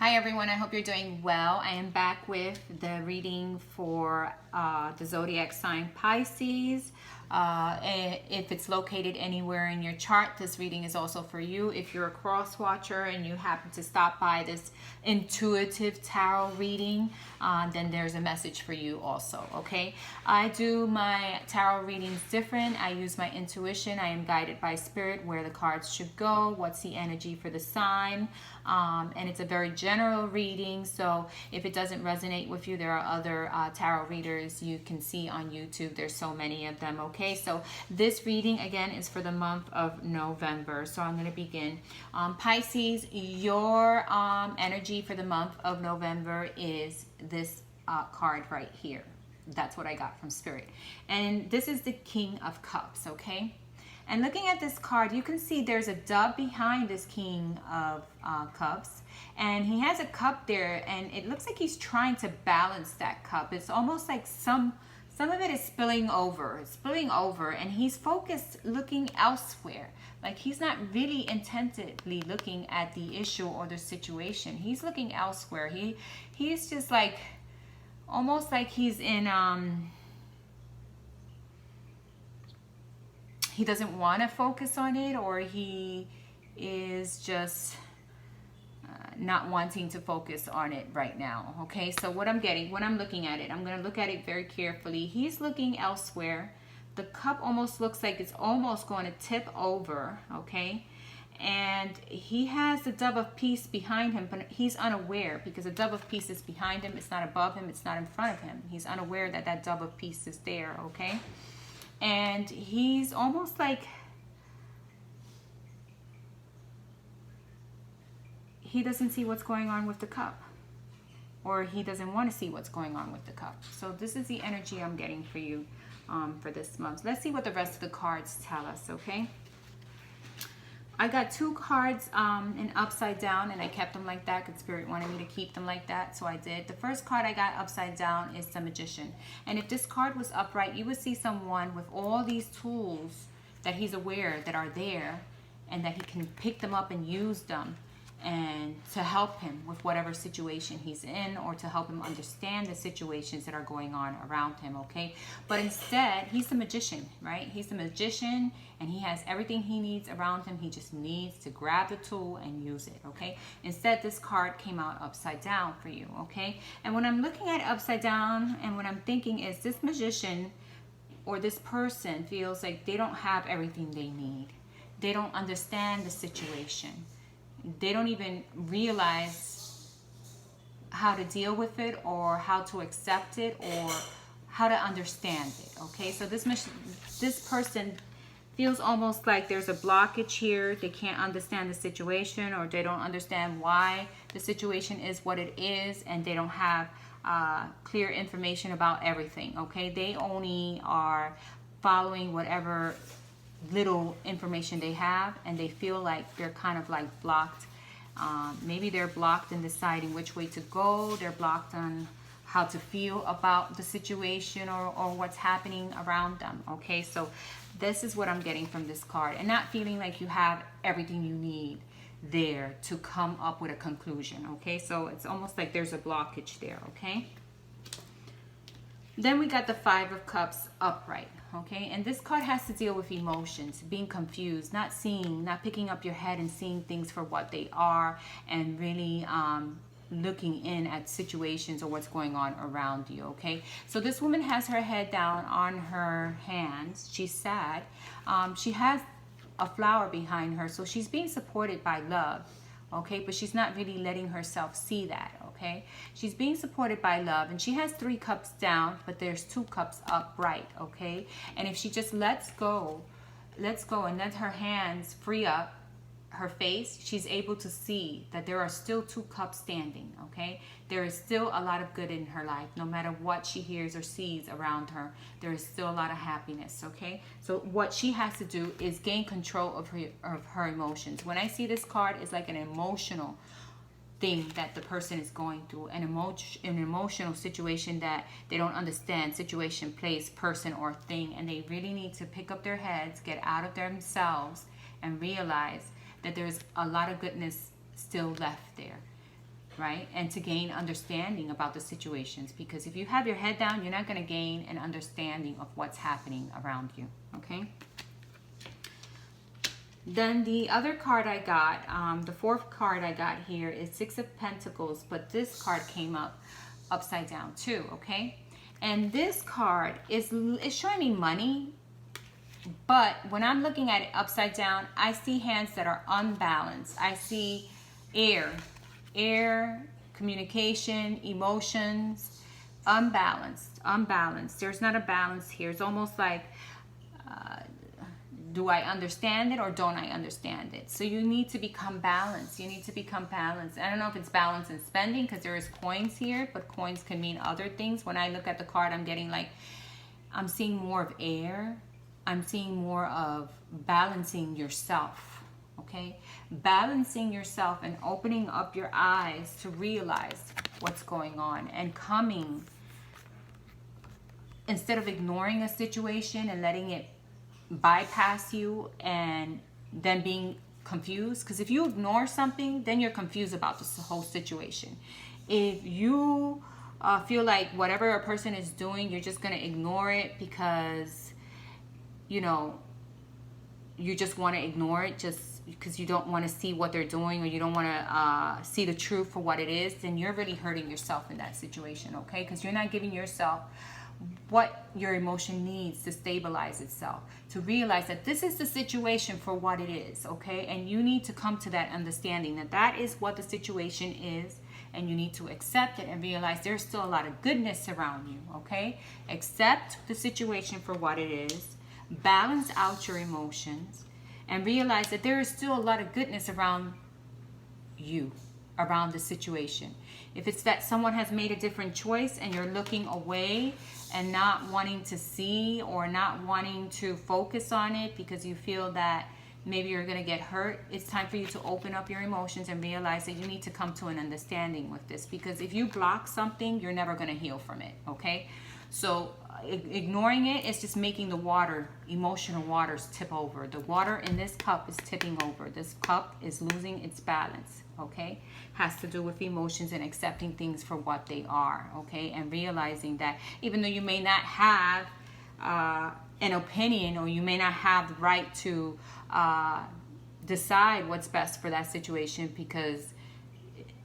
Hi everyone, I hope you're doing well. I am back with the reading for the zodiac sign Pisces. And if it's located anywhere in your chart, this reading is also for you. If you're a cross watcher and you happen to stop by this intuitive tarot reading, then there's a message for you also, okay? I do my tarot readings different. I use my intuition. I am guided by spirit where the cards should go, what's the energy for the sign, and it's a very general reading. So if it doesn't resonate with you, there are other tarot readers you can see on YouTube. There's so many of them, okay? So this reading again is for the month of November. So I'm going to begin. Pisces, your energy for the month of November is this card right here. That's what I got from Spirit. And this is the King of Cups, okay? And looking at this card, you can see there's a dove behind this King of Cups. And he has a cup there, and it looks like he's trying to balance that cup. It's almost like some of it is spilling over. It's spilling over, and he's focused looking elsewhere. Like he's not really intently looking at the issue or the situation. He's looking elsewhere. He's just like, almost like he's in... he doesn't want to focus on it, or he is just not wanting to focus on it right now. Okay, so what I'm getting, when I'm looking at it, I'm going to look at it very carefully. He's looking elsewhere. The cup almost looks like it's almost going to tip over, okay? And he has the dove of peace behind him, but he's unaware because the dove of peace is behind him. It's not above him. It's not in front of him. He's unaware that that dove of peace is there, okay? And he's almost like he doesn't see what's going on with the cup, or he doesn't want to see what's going on with the cup. So this is the energy I'm getting for you for this month. Let's see what the rest of the cards tell us, okay? I got two cards in upside down, and I kept them like that because Spirit wanted me to keep them like that, so I did. The first card I got upside down is the Magician. And if this card was upright, you would see someone with all these tools that he's aware that are there, and that he can pick them up and use them and to help him with whatever situation he's in, or to help him understand the situations that are going on around him, okay? But instead, he's the magician, right? He's the magician, and he has everything he needs around him. He just needs to grab the tool and use it, okay? Instead, this card came out upside down for you, okay? And when I'm looking at it upside down, and what I'm thinking is this magician or this person feels like they don't have everything they need. They don't understand the situation. They don't even realize how to deal with it, or how to accept it, or how to understand it, okay? So this person feels almost like there's a blockage here. They can't understand the situation, or they don't understand why the situation is what it is, and they don't have clear information about everything, okay? They only are following whatever little information they have, and they feel like they're kind of like blocked. Maybe they're blocked in deciding which way to go. They're blocked on how to feel about the situation, or what's happening around them, okay? So this is what I'm getting from this card, and not feeling like you have everything you need there to come up with a conclusion, okay? So it's almost like there's a blockage there, okay? Then we got the Five of Cups upright, okay? And this card has to deal with emotions, being confused, not seeing, not picking up your head and seeing things for what they are, and really looking in at situations or what's going on around you, okay? So this woman has her head down on her hands. She's sad. She has a flower behind her, so she's being supported by love, okay? But she's not really letting herself see that, okay? She's being supported by love, and she has 3 cups down, but there's 2 cups upright, okay? And if she just lets go and let her hands free up her face, she's able to see that there are still 2 cups standing, okay? There is still a lot of good in her life. No matter what she hears or sees around her, there is still a lot of happiness, okay? So what she has to do is gain control of her emotions. When I see this card, it's like an emotional thing that the person is going through, an emotional situation that they don't understand, situation, place, person, or thing, and they really need to pick up their heads, get out of themselves, and realize that there's a lot of goodness still left there. right? And to gain understanding about the situations, because if you have your head down, you're not going to gain an understanding of what's happening around you, okay? Then the other card I got, the fourth card I got here is Six of Pentacles, but this card came up upside down too, okay? And this card is showing me money, but when I'm looking at it upside down, I see hands that are unbalanced. I see air, communication, emotions, unbalanced. There's not a balance here. It's almost like, do I understand it or don't I understand it? So you need to become balanced. You need to become balanced. I don't know if it's balance in spending, because there is coins here, but coins can mean other things. When I look at the card, I'm getting like, I'm seeing more of air. I'm seeing more of balancing yourself, okay? Balancing yourself and opening up your eyes to realize what's going on and coming, instead of ignoring a situation and letting it bypass you and then being confused. Because if you ignore something, then you're confused about this whole situation. If you feel like whatever a person is doing, you're just going to ignore it because, you know, you just want to ignore it just because you don't want to see what they're doing, or you don't want to see the truth for what it is, then you're really hurting yourself in that situation, okay? Because you're not giving yourself what your emotion needs to stabilize itself, to realize that this is the situation for what it is, okay? And you need to come to that understanding that that is what the situation is, and you need to accept it and realize there's still a lot of goodness around you, okay? Accept the situation for what it is, balance out your emotions, and realize that there is still a lot of goodness around you, around the situation. If it's that someone has made a different choice and you're looking away and not wanting to see or not wanting to focus on it because you feel that maybe you're going to get hurt, it's time for you to open up your emotions and realize that you need to come to an understanding with this. Because if you block something, you're never going to heal from it, okay? So ignoring it is just making the water, emotional waters, tip over. The water in this cup is tipping over. This cup is losing its balance, okay? Has to do with emotions and accepting things for what they are, okay? And realizing that even though you may not have an opinion, or you may not have the right to decide what's best for that situation, because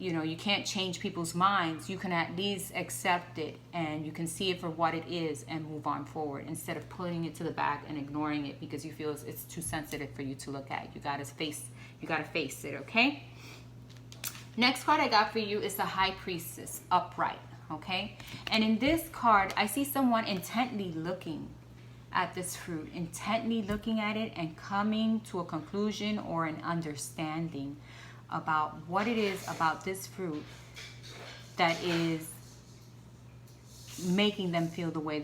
you know, you can't change people's minds, you can at least accept it and you can see it for what it is and move on forward, instead of putting it to the back and ignoring it because you feel it's too sensitive for you to look at. You gotta face it, okay? Next card I got for you is the High Priestess, upright, okay? And in this card, I see someone intently looking at this fruit, intently looking at it and coming to a conclusion or an understanding about what it is about this fruit that is making them feel the way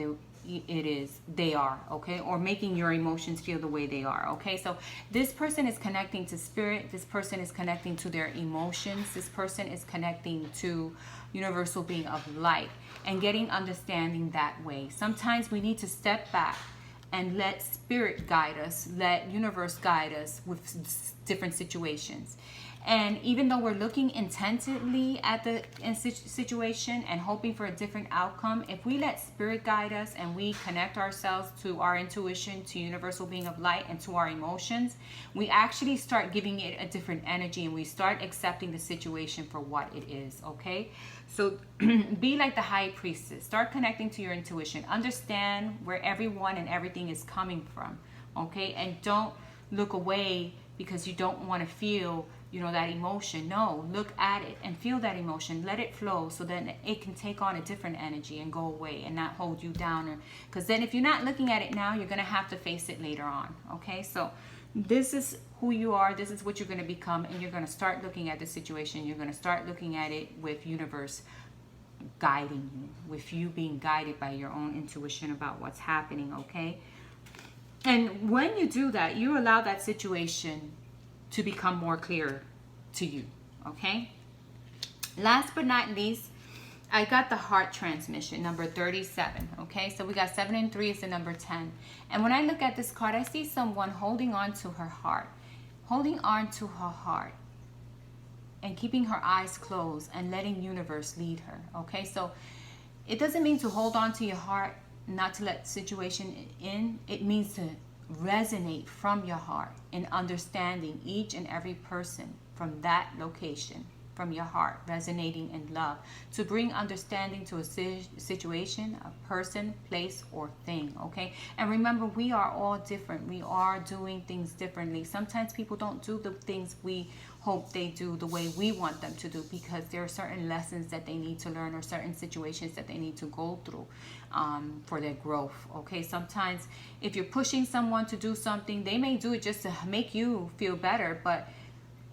they are, okay? Or making your emotions feel the way they are, okay? So this person is connecting to spirit. This person is connecting to their emotions. This person is connecting to universal being of light and getting understanding that way. Sometimes we need to step back and let spirit guide us, let universe guide us with different situations. And even though we're looking intently at the situation and hoping for a different outcome, if we let spirit guide us and we connect ourselves to our intuition, to universal being of light, and to our emotions, we actually start giving it a different energy and we start accepting the situation for what it is, okay? So be like the High Priestess. Start connecting to your intuition. Understand where everyone and everything is coming from, okay? And don't look away because you don't want to feel, you know, that emotion. No, look at it and feel that emotion. Let it flow so then it can take on a different energy and go away and not hold you down. Because then if you're not looking at it now, you're going to have to face it later on, okay? So this is who you are. This is what you're going to become, and you're going to start looking at the situation. You're going to start looking at it with universe guiding you, with you being guided by your own intuition about what's happening, okay? And when you do that, you allow that situation to become more clear to you, okay? Last but not least, I got the Heart Transmission, number 37, okay? So we got 7 and 3 is the number 10. And when I look at this card, I see someone holding on to her heart, holding on to her heart. and keeping her eyes closed and letting universe lead her. Okay, so it doesn't mean to hold on to your heart, not to let situation in. It means to resonate from your heart in understanding each and every person from that location, from your heart, resonating in love, to bring understanding to a situation, a person, place, or thing. Okay, and remember, we are all different. We are doing things differently. Sometimes people don't do the things we hope they do the way we want them to do, because there are certain lessons that they need to learn, or certain situations that they need to go through for their growth. Okay, sometimes if you're pushing someone to do something, they may do it just to make you feel better, but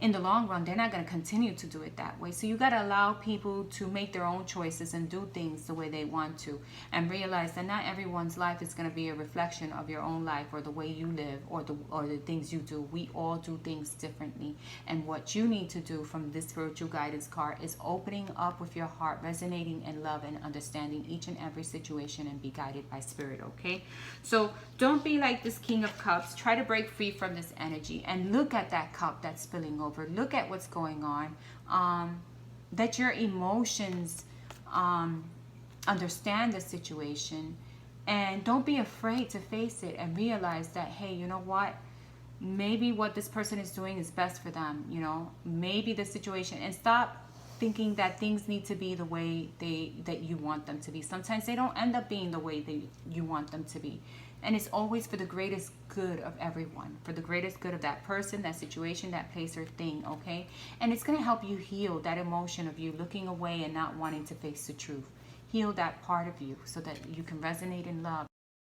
in the long run, they're not going to continue to do it that way. So you got to allow people to make their own choices and do things the way they want to, and realize that not everyone's life is going to be a reflection of your own life, or the way you live, or the things you do. We all do things differently, and what you need to do from this spiritual guidance card is opening up with your heart, resonating in love, and understanding each and every situation, and be guided by spirit. Okay, so don't be like this King of Cups. Try to break free from this energy and look at that cup that's spilling over. Look at what's going on. That your emotions understand the situation, and don't be afraid to face it, and realize that, hey, you know what? Maybe what this person is doing is best for them. You know, maybe the situation, and stop thinking that things need to be the way that you want them to be. Sometimes they don't end up being the way that you want them to be. And it's always for the greatest good of everyone, for the greatest good of that person, that situation, that place, or thing. Okay, and it's going to help you heal that emotion of you looking away and not wanting to face the truth. Heal that part of you so that you can resonate in love